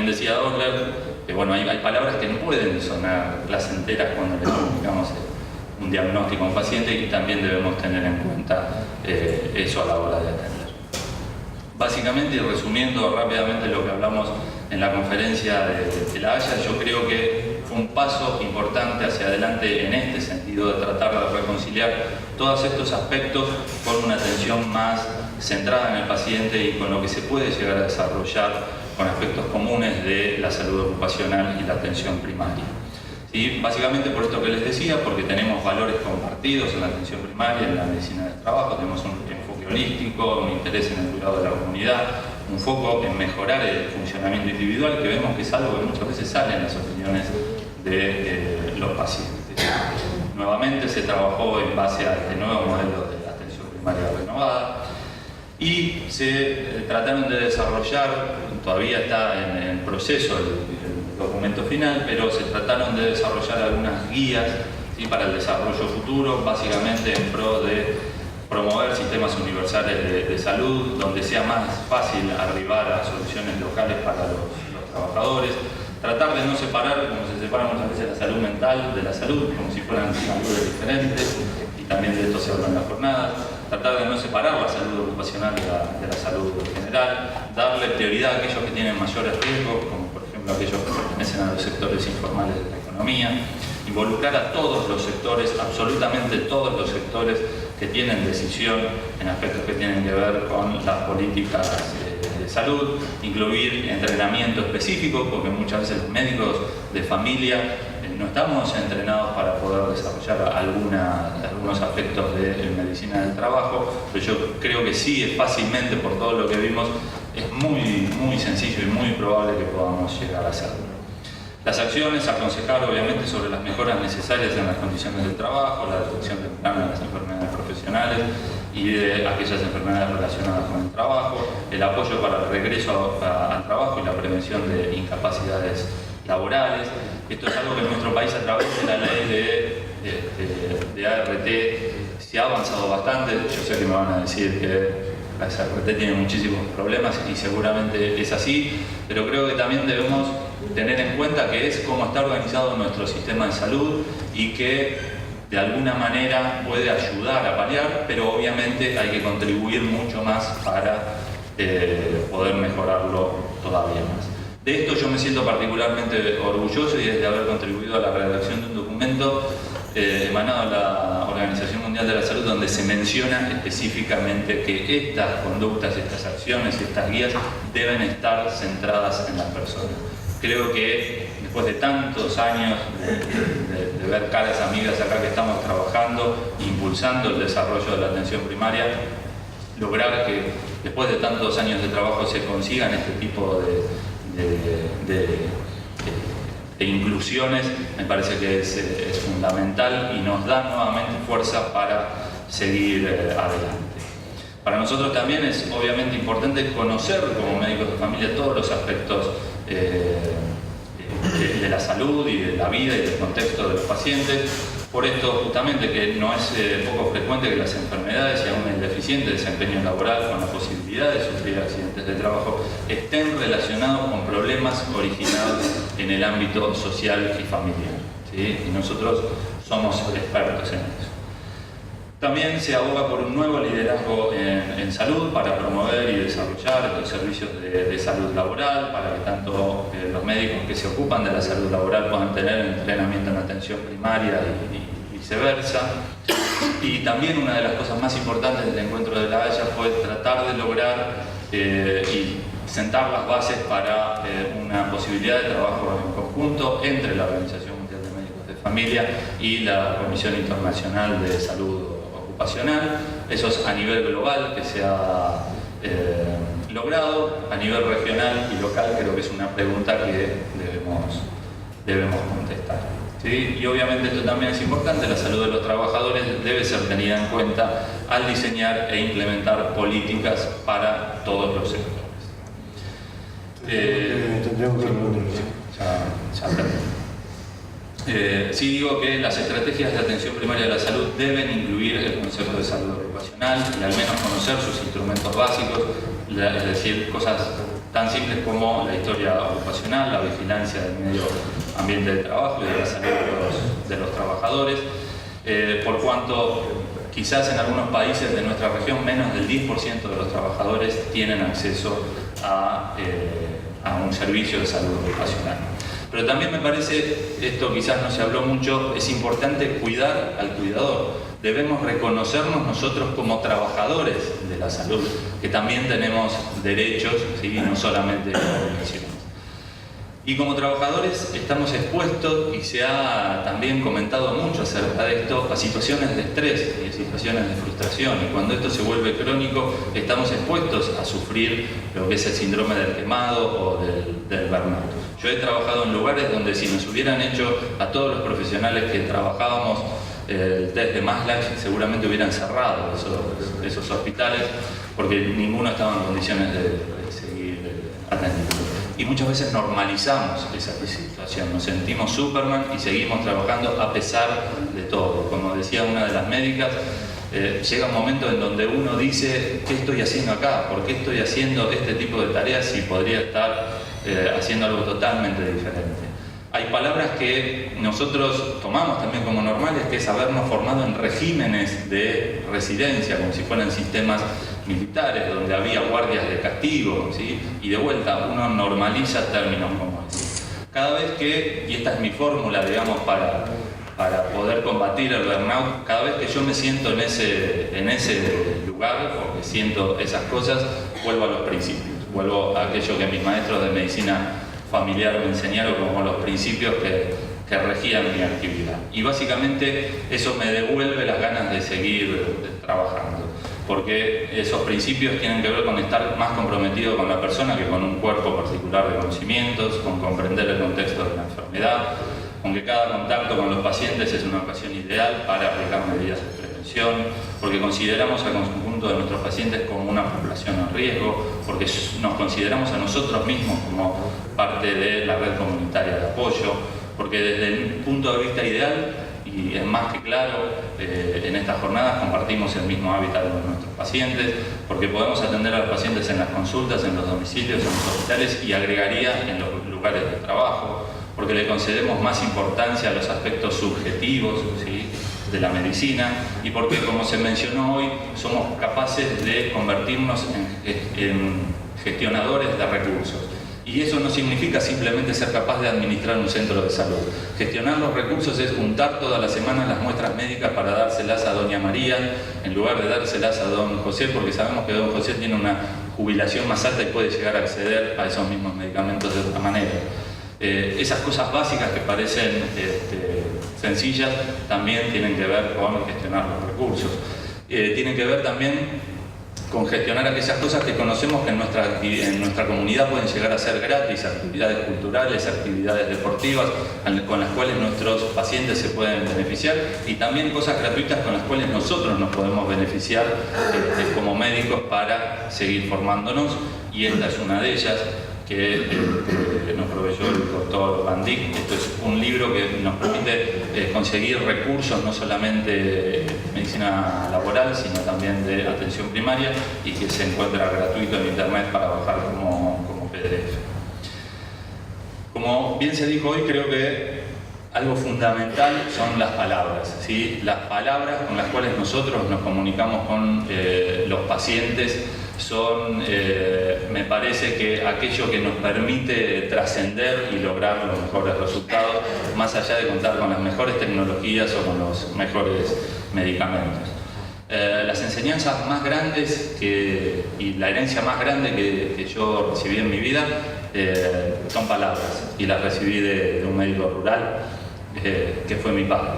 bien decía Dorler, que bueno, hay palabras que no pueden sonar placenteras cuando le comunicamos un diagnóstico a un paciente, y también debemos tener en cuenta eso a la hora de atender. Básicamente, y resumiendo rápidamente lo que hablamos en la conferencia de La Haya, yo creo que fue un paso importante hacia adelante en este sentido de tratar de reconciliar todos estos aspectos con una atención más centrada en el paciente y con lo que se puede llegar a desarrollar con aspectos comunes de la salud ocupacional y la atención primaria. ¿Sí? Básicamente por esto que les decía, porque tenemos valores compartidos en la atención primaria, en la medicina del trabajo, tenemos un enfoque holístico, un interés en el cuidado de la comunidad, un foco en mejorar el funcionamiento individual, que vemos que es algo que muchas veces sale en las opiniones de los pacientes. Nuevamente se trabajó en base a este nuevo modelo de atención primaria renovada y se trataron de desarrollar, todavía está en proceso el documento final, pero se trataron de desarrollar algunas guías, ¿sí?, para el desarrollo futuro, básicamente en pro de promover sistemas universales de salud, donde sea más fácil arribar a soluciones locales para los trabajadores, tratar de no separar, como se separa muchas veces la salud mental de la salud, como si fueran saludes diferentes, y también de esto se habla en las jornadas, tratar de no separar la salud ocupacional de la salud general, darle prioridad a aquellos que tienen mayores riesgos, como por ejemplo aquellos que pertenecen a los sectores informales de la economía, involucrar a todos los sectores, absolutamente todos los sectores que tienen decisión en aspectos que tienen que ver con las políticas de salud, incluir entrenamiento específico, porque muchas veces los médicos de familia no estamos entrenados para poder desarrollar algunos aspectos de medicina del trabajo, pero yo creo que sí, es fácilmente, por todo lo que vimos, es muy sencillo y muy probable que podamos llegar a hacerlo. Las acciones, aconsejar obviamente sobre las mejoras necesarias en las condiciones del trabajo, la detección temprana de las enfermedades profesionales y de aquellas enfermedades relacionadas con el trabajo, el apoyo para el regreso al trabajo y la prevención de incapacidades laborales. Esto es algo que en nuestro país, a través de la ley de ART, se ha avanzado bastante. Yo sé que me van a decir que la ART tiene muchísimos problemas y seguramente es así, pero creo que también debemos tener en cuenta que es cómo está organizado nuestro sistema de salud y que de alguna manera puede ayudar a paliar, pero obviamente hay que contribuir mucho más para poder mejorarlo todavía más. De esto yo me siento particularmente orgulloso, y es de haber contribuido a la redacción de un documento emanado de la Organización Mundial de la Salud, donde se menciona específicamente que estas conductas, estas acciones y estas guías deben estar centradas en las personas. Creo que después de tantos años de ver caras amigas acá que estamos trabajando, impulsando el desarrollo de la atención primaria, lograr que después de tantos años de trabajo se consigan este tipo de inclusiones, me parece que es fundamental y nos da nuevamente fuerza para seguir adelante. Para nosotros también es obviamente importante conocer como médicos de familia todos los aspectos de la salud y de la vida y del contexto de los pacientes. Por esto justamente que no es poco frecuente que las enfermedades y aún el deficiente desempeño laboral con la posibilidad de sufrir accidentes de trabajo estén relacionados con problemas originados en el ámbito social y familiar, ¿sí? Y nosotros somos expertos en eso. También se aboga por un nuevo liderazgo en salud para promover y desarrollar estos servicios de salud laboral, para que tanto los médicos que se ocupan de la salud laboral puedan tener entrenamiento en atención primaria y viceversa. Y también una de las cosas más importantes del encuentro de La Haya fue tratar de lograr y sentar las bases para una posibilidad de trabajo en conjunto entre la Organización Mundial de Médicos de Familia y la Comisión Internacional de Salud Ocupacional. Eso es a nivel global que se ha logrado. A nivel regional y local creo que es una pregunta que debemos contestar, ¿sí? Y obviamente esto también es importante, la salud de los trabajadores debe ser tenida en cuenta al diseñar e implementar políticas para todos los sectores. Sí digo que las estrategias de atención primaria de la salud deben incluir el concepto de salud ocupacional y al menos conocer sus instrumentos básicos, es decir, cosas tan tan simples como la historia ocupacional, la vigilancia del medio ambiente de trabajo y de la salud de los trabajadores, por cuanto quizás en algunos países de nuestra región menos del 10% de los trabajadores tienen acceso a un servicio de salud ocupacional. Pero también me parece, esto quizás no se habló mucho, es importante cuidar al cuidador. Debemos reconocernos nosotros como trabajadores de la salud, que también tenemos derechos, ¿sí? No solamente obligaciones. Y como trabajadores estamos expuestos, y se ha también comentado mucho acerca de esto, a situaciones de estrés y a situaciones de frustración. Y cuando esto se vuelve crónico, estamos expuestos a sufrir lo que es el síndrome del quemado o del burnout. Yo he trabajado en lugares donde si nos hubieran hecho a todos los profesionales que trabajábamos el test de Maslach, seguramente hubieran cerrado esos hospitales, porque ninguno estaba en condiciones de seguir atendiendo. Y muchas veces normalizamos esa situación, nos sentimos Superman y seguimos trabajando a pesar de todo. Como decía una de las médicas, llega un momento en donde uno dice, ¿qué estoy haciendo acá? ¿Por qué estoy haciendo este tipo de tareas si podría estar haciendo algo totalmente diferente? Hay palabras que nosotros tomamos también como normales, que es habernos formado en regímenes de residencia, como si fueran sistemas militares, donde había guardias de castigo, ¿sí? Y de vuelta, uno normaliza términos como ese. Cada vez que, y esta es mi fórmula, digamos, para poder combatir el burnout, cada vez que yo me siento en ese lugar, o que siento esas cosas, vuelvo a los principios, vuelvo a aquello que mis maestros de medicina familiar me enseñaron como los principios que regían mi actividad. Y básicamente eso me devuelve las ganas de seguir trabajando, porque esos principios tienen que ver con estar más comprometido con la persona que con un cuerpo particular de conocimientos, con comprender el contexto de la enfermedad, con que cada contacto con los pacientes es una ocasión ideal para aplicar medidas de prevención, porque consideramos al conjunto de nuestros pacientes como una población en riesgo, porque nos consideramos a nosotros mismos como parte de la red comunitaria de apoyo, porque desde el punto de vista ideal, y es más que claro, en estas jornadas compartimos el mismo hábitat con nuestros pacientes, porque podemos atender a los pacientes en las consultas, en los domicilios, en los hospitales y agregaría en los lugares de trabajo, porque le concedemos más importancia a los aspectos subjetivos, ¿sí?, de la medicina, y porque, como se mencionó hoy, somos capaces de convertirnos en gestionadores de recursos. Y eso no significa simplemente ser capaz de administrar un centro de salud. Gestionar los recursos es juntar todas las semanas las muestras médicas para dárselas a doña María, en lugar de dárselas a don José, porque sabemos que don José tiene una jubilación más alta y puede llegar a acceder a esos mismos medicamentos de otra manera. Esas cosas básicas que parecen sencillas también tienen que ver con gestionar los recursos. Tienen que ver también con gestionar aquellas cosas que conocemos que en nuestra comunidad pueden llegar a ser gratis, actividades culturales, actividades deportivas, con las cuales nuestros pacientes se pueden beneficiar, y también cosas gratuitas con las cuales nosotros nos podemos beneficiar como médicos para seguir formándonos, y esta es una de ellas, que nos proveyó el doctor Van Dijk. Esto es un libro que nos permite conseguir recursos, no solamente de medicina laboral, sino también de atención primaria, y que se encuentra gratuito en internet para bajar como PDF. Como bien se dijo hoy, creo que algo fundamental son las palabras, ¿sí? Las palabras con las cuales nosotros nos comunicamos con los pacientes son, me parece que aquello que nos permite trascender y lograr los mejores resultados, más allá de contar con las mejores tecnologías o con los mejores medicamentos. Las enseñanzas más grandes y la herencia más grande que yo recibí en mi vida son palabras, y las recibí de un médico rural que fue mi padre.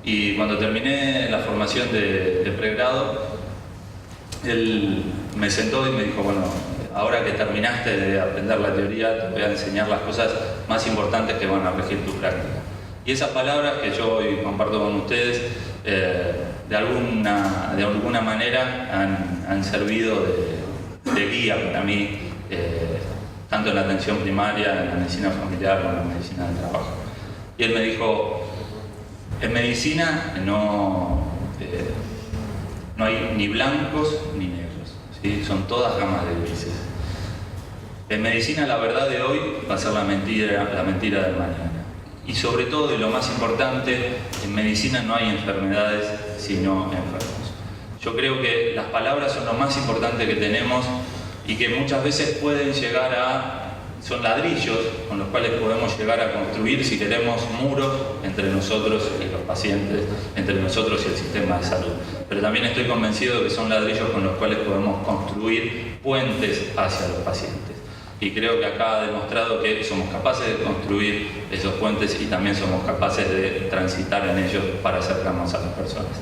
Y cuando terminé la formación de pregrado, él me sentó y me dijo, bueno, ahora que terminaste de aprender la teoría, te voy a enseñar las cosas más importantes que van a regir tu práctica. Y esas palabras que yo hoy comparto con ustedes, de alguna manera han servido de guía para mí, tanto en la atención primaria, en la medicina familiar, como en la medicina del trabajo. Y él me dijo, en medicina no hay ni blancos ni negros, ¿sí? Son todas gamas de grises. En medicina la verdad de hoy va a ser la mentira del mañana. Y sobre todo, y lo más importante, en medicina no hay enfermedades sino enfermos. Yo creo que las palabras son lo más importante que tenemos y que muchas veces pueden llegar son ladrillos con los cuales podemos llegar a construir, si queremos, muros entre nosotros y los pacientes, entre nosotros y el sistema de salud. Pero también estoy convencido de que son ladrillos con los cuales podemos construir puentes hacia los pacientes. Y creo que acá ha demostrado que somos capaces de construir esos puentes y también somos capaces de transitar en ellos para acercarnos a las personas.